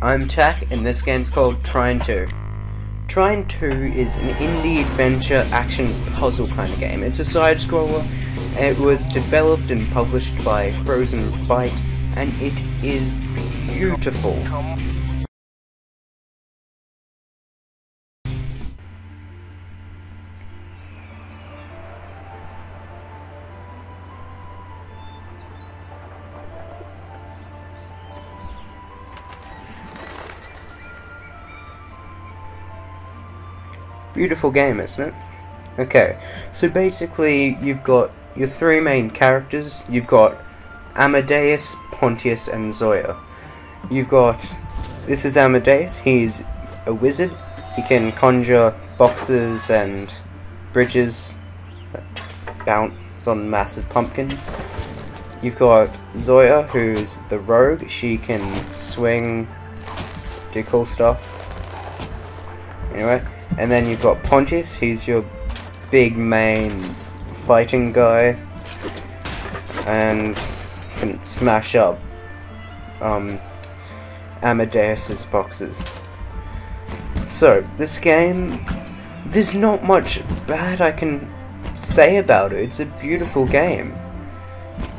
I'm Takk, and this game's called Trine 2. Trine 2 is an indie adventure action puzzle kind of game. It's a side-scroller. It was developed and published by Frozenbites, and it is beautiful. Beautiful game, isn't it? Okay, so basically you've got your three main characters. You've got Amadeus, Pontius, and Zoya. This is Amadeus. He's a wizard. He can conjure boxes and bridges that bounce on massive pumpkins. You've got Zoya, who's the rogue. She can swing, do cool stuff. Anyway. And then you've got Pontius, he's your big main fighting guy, and can smash up Amadeus's boxes. So, this game, there's not much bad I can say about it. It's a beautiful game.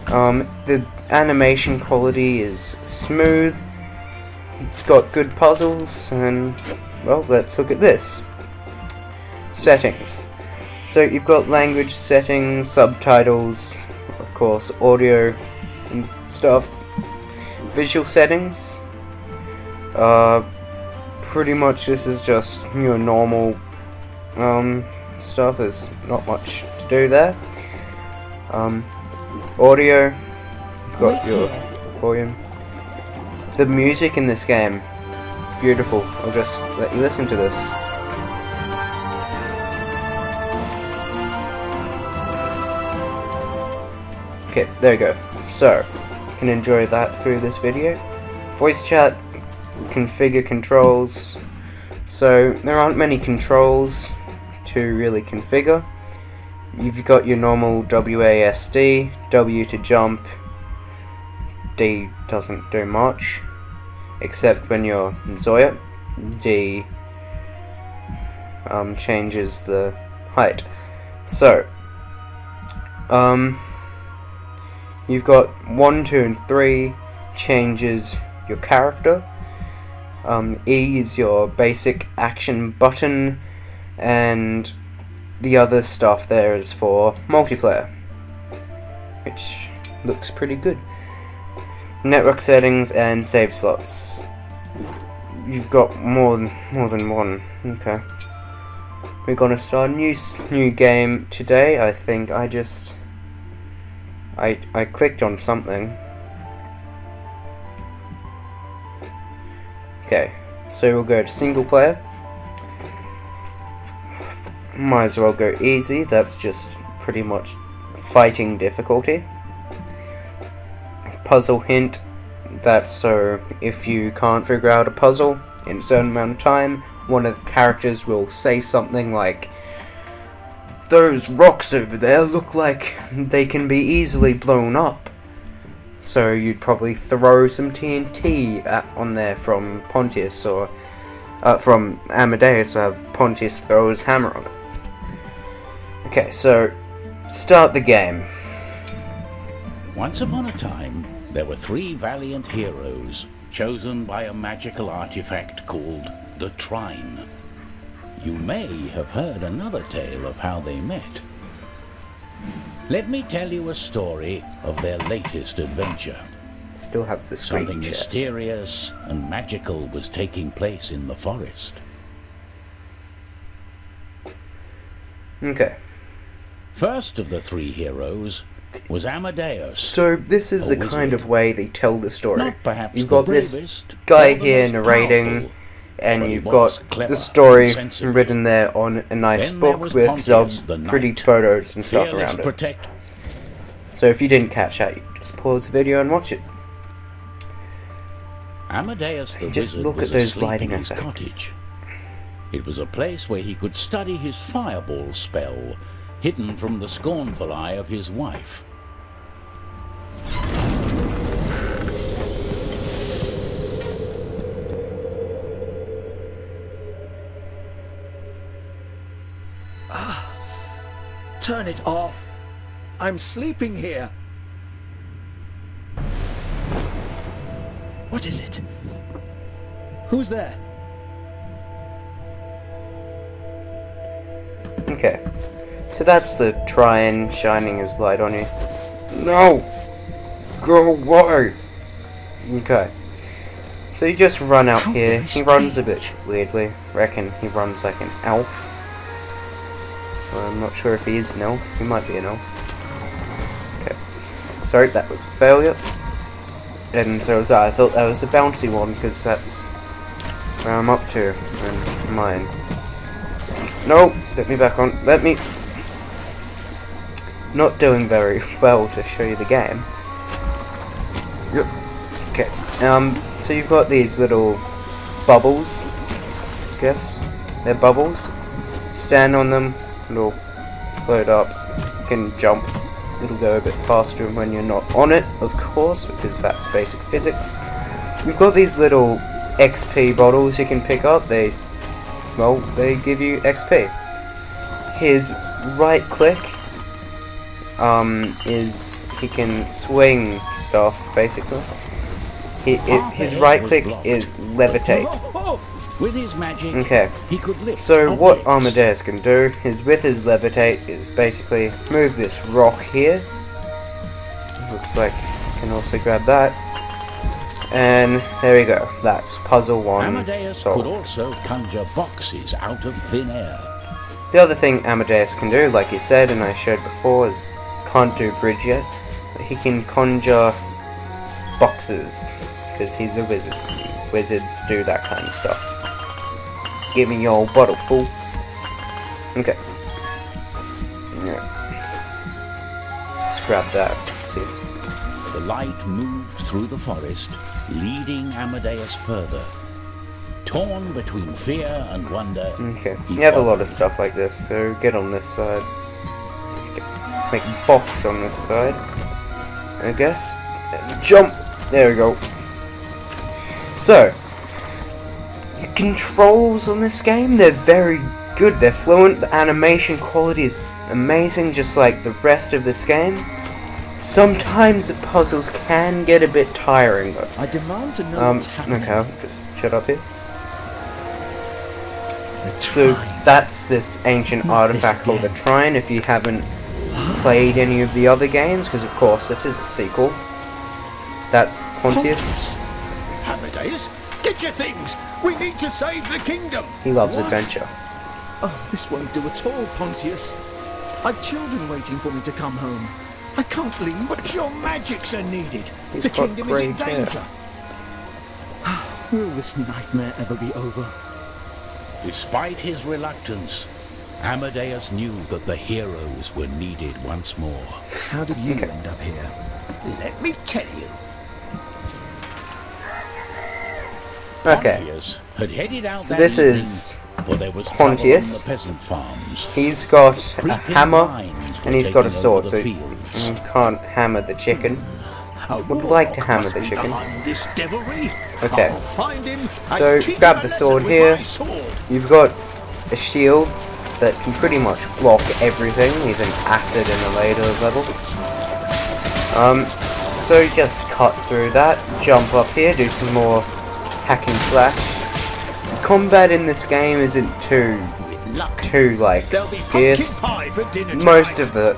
The animation quality is smooth, it's got good puzzles, and, well, let's look at this. Settings. So you've got language settings, subtitles, of course, audio and stuff. Visual settings. Pretty much this is just your normal stuff. There's not much to do there. Audio. You've got your volume. The music in this game, beautiful. I'll just let you listen to this. Okay, there you go. So, you can enjoy that through this video. Voice chat, configure controls. So, there aren't many controls to really configure. You've got your normal WASD, W to jump, D doesn't do much, except when you're Zoya. D changes the height. So, you've got 1, 2, and 3 changes your character. E is your basic action button, and the other stuff there is for multiplayer, which looks pretty good. Network settings and save slots. You've got more than one. Okay. We're gonna start a new game today. I think I clicked on something. Okay, so we'll go to single player. Might as well go easy, that's just pretty much fighting difficulty. Puzzle hint, that's so if you can't figure out a puzzle in a certain amount of time, one of the characters will say something like, "Those rocks over there look like they can be easily blown up." So you'd probably throw some TNT on there from Pontius, or from Amadeus, or have Pontius throw his hammer on it. Okay, so start the game. Once upon a time, there were 3 valiant heroes chosen by a magical artifact called the Trine. You may have heard another tale of how they met. Let me tell you a story of their latest adventure. Still have the screen Something chat. mysterious and magical was taking place in the forest. Okay. First of the 3 heroes was Amadeus. So this is the wizard. kind of way they tell the story. Not perhaps You've the got this bravest, guy or the here most narrating, powerful, and but he you've was got clever the story and sensitive. written there on a nice Then there book was with Pontius some the pretty knight, photos and stuff fearless around it. protector. So if you didn't catch that, you just pause the video and watch it. Amadeus the Just wizard look was at those asleep lighting in his effects. cottage. It was a place where he could study his fireball spell, hidden from the scornful eye of his wife. Turn it off. I'm sleeping here. What is it? Who's there? Okay. So that's the Trine shining his light on you. No! Go away! Okay. So you just run out here. He runs a bit weirdly. Reckon he runs like an elf. Well, I'm not sure if he is an elf. He might be an elf. Okay. Sorry, that was a failure. And so was that. I thought that was a bouncy one, because that's where I'm up to. And mine. No! Let me back on. Let me... Not doing very well to show you the game. Yep. Okay. So you've got these little bubbles. I guess they're bubbles. Stand on them. It'll float up. You can jump. It'll go a bit faster when you're not on it, of course, because that's basic physics. You've got these little XP bottles you can pick up. They give you XP. His right click is he can swing stuff basically. His right click is levitate. With his magic, okay. He could lift So what objects. Amadeus can do is with his levitate is basically move this rock here. Looks like you can also grab that. And there we go. That's puzzle one Amadeus solved. could also conjure boxes out of thin air. The other thing Amadeus can do, like he said and I showed before, is can't do bridge yet, but he can conjure boxes because he's a wizard. Wizards do that kind of stuff. Give me your bottle full. Okay. Yeah. Let's grab that. See if The light moved through the forest, leading Amadeus further. Torn between fear and wonder, okay. he You have a lot followed. of stuff like this, so get on this side. Make a box on this side, I guess. And jump! There we go. So, the controls on this game, they're very good. They're fluent. The animation quality is amazing, just like the rest of this game. Sometimes the puzzles can get a bit tiring, though. I demand to know what's happening. Okay, I'll just shut up here. The So Trine. that's this ancient Not this artifact called the again. Trine, if you haven't played any of the other games, because of course this is a sequel. That's Pontius. Amadeus, get your things! We need to save the kingdom! He loves What? adventure. Oh, this won't do at all, Pontius. I've children waiting for me to come home. I can't leave. But your magics are needed! He's the got kingdom is in grey hair. danger! Will this nightmare ever be over? Despite his reluctance, Amadeus knew that the heroes were needed once more. How did you Okay. end up here? Let me tell you. Okay, Pontius had headed out so that this evening, is for there was Pontius. trouble on the peasant farms. he's got a Creeping hammer vines were and he's got a taking sword, over so the you fields. can't hammer the chicken. Would like to hammer the chicken. This devilry. Okay. I'll find him. So, and teach grab him a the sword lesson here. with my sword. You've got a shield that can pretty much block everything, even acid in the later levels. So just cut through that, jump up here, do some more hack and slash. Combat in this game isn't too With luck, like there'll be fierce. pumpkin pie for dinner Most tonight. of the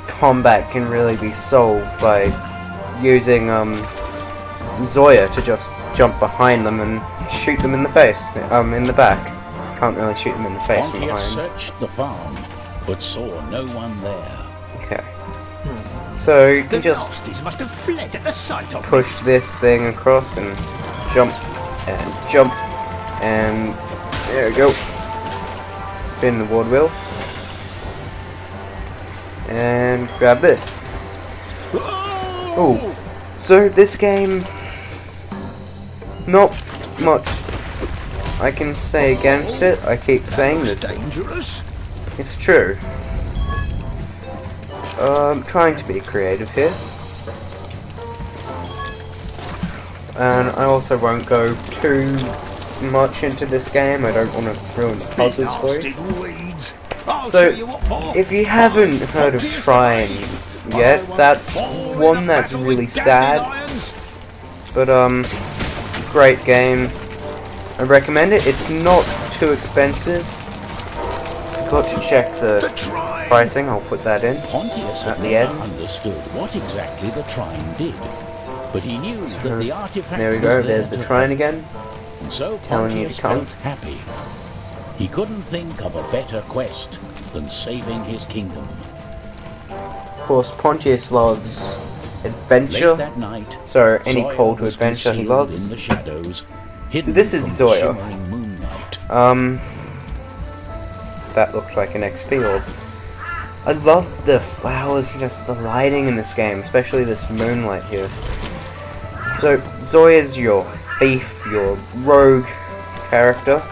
combat can really be solved by using Zoya to just jump behind them and shoot them in the face, in the back. Can't really shoot them in the face from Pontius behind. searched the farm, but saw no one there. Okay. So you The can just nasties must have fled at the sight of me. push this thing across and jump and jump and there we go. Spin the ward wheel and grab this. Oh, so this game, not much I can say against it. I keep saying this. Dangerous. It's true. Trying to be creative here. And I also won't go too much into this game. I don't want to ruin the puzzles for you. Blasted weeds. I'll So, show you what for. if you haven't heard of Trine yet, that's one that's really sad. But, great game. I recommend it. It's not too expensive. Forgot to check the pricing. I'll put that in Pontius at had the never end. understood what exactly the Trine did, but he knew that the artifact There we was go. there There's the to Trine help. again. And so telling you to Pontius come. felt happy. He couldn't think of a better quest than saving his kingdom. Of course, Pontius loves adventure. Late that night, So, any Zoya call to was adventure he concealed loves. in the shadows, hidden this is from the Zoya. shimmering moonlight. That looked like an XP orb. I love the flowers and just the lighting in this game, especially this moonlight here. So, Zoya's your thief, your rogue character.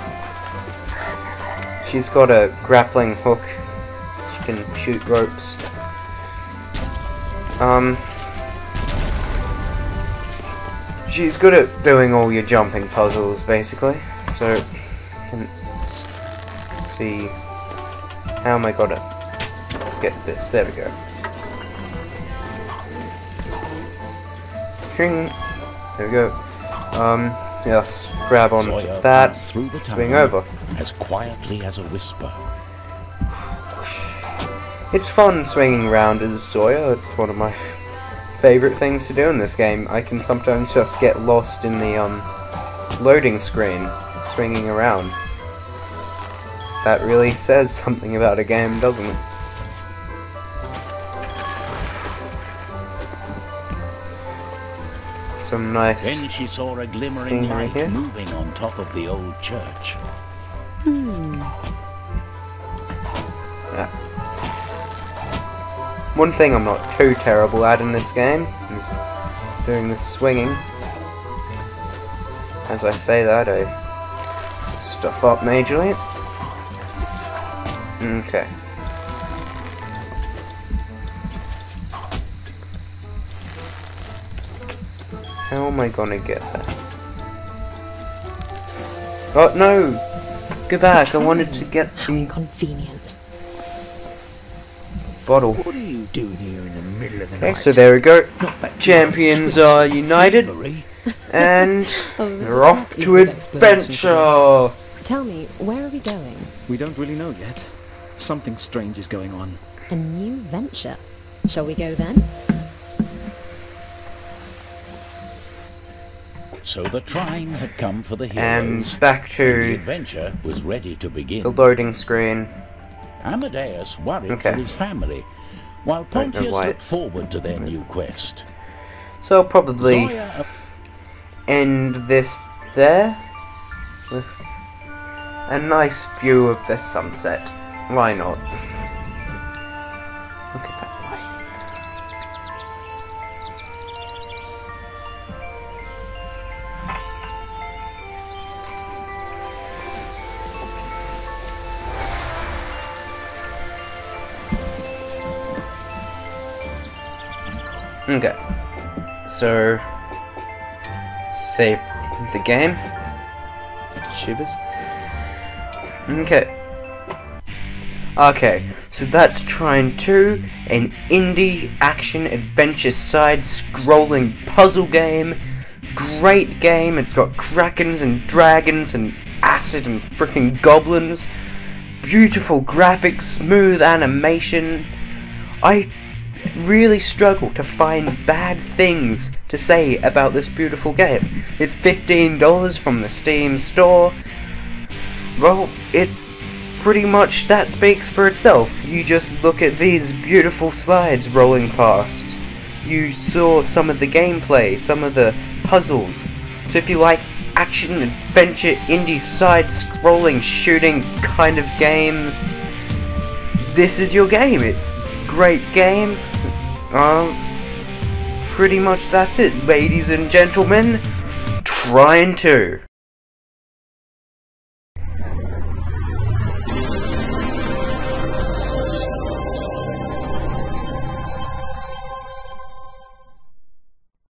She's got a grappling hook. She can shoot ropes. She's good at doing all your jumping puzzles, basically. So, let's see. How am I gonna get this? There we go. Tring. There we go. Yes, grab on Zoya to that. passed through the Swing town over. as quietly as a whisper. It's fun swinging around as Zoya. It's one of my favorite things to do in this game. I can sometimes just get lost in the loading screen, swinging around. That really says something about a game, doesn't it? Some nice Then she saw a glimmering scenery light here. moving on top of the old church. One thing I'm not too terrible at in this game is doing the swinging. As I say that, I stuff up majorly. Okay. How am I gonna get that? Oh no! Go back, I wanted to get the Convenient. bottle. What are you doing here in the middle of the Okay, night? so there we go. Not back to Champions your are tricks, united, thievery. and this we're off is to a good explanation adventure! Tell me, where are we going? We don't really know yet. Something strange is going on. A new venture. Shall we go then? So the Trine had come for the heroes, And back and the to adventure was ready to begin. the loading screen. Amadeus worried Okay. for his family, while Don't know Pontius why looked it's- forward to their new quest. So I'll probably Zoya end this there with a nice view of the sunset. Why not? Look at that light. Okay, so save the game. Shivers. Okay, so that's Trine 2, an indie action adventure side-scrolling puzzle game. Great game. It's got krakens and dragons and acid and freaking goblins. Beautiful graphics, smooth animation. I really struggle to find bad things to say about this beautiful game. It's $15 from the Steam store. Well, it's pretty much, that speaks for itself. You just look at these beautiful slides rolling past. You saw some of the gameplay, some of the puzzles. So if you like action, adventure, indie side-scrolling, shooting kind of games, this is your game. It's a great game. Pretty much that's it, ladies and gentlemen. Trine 2.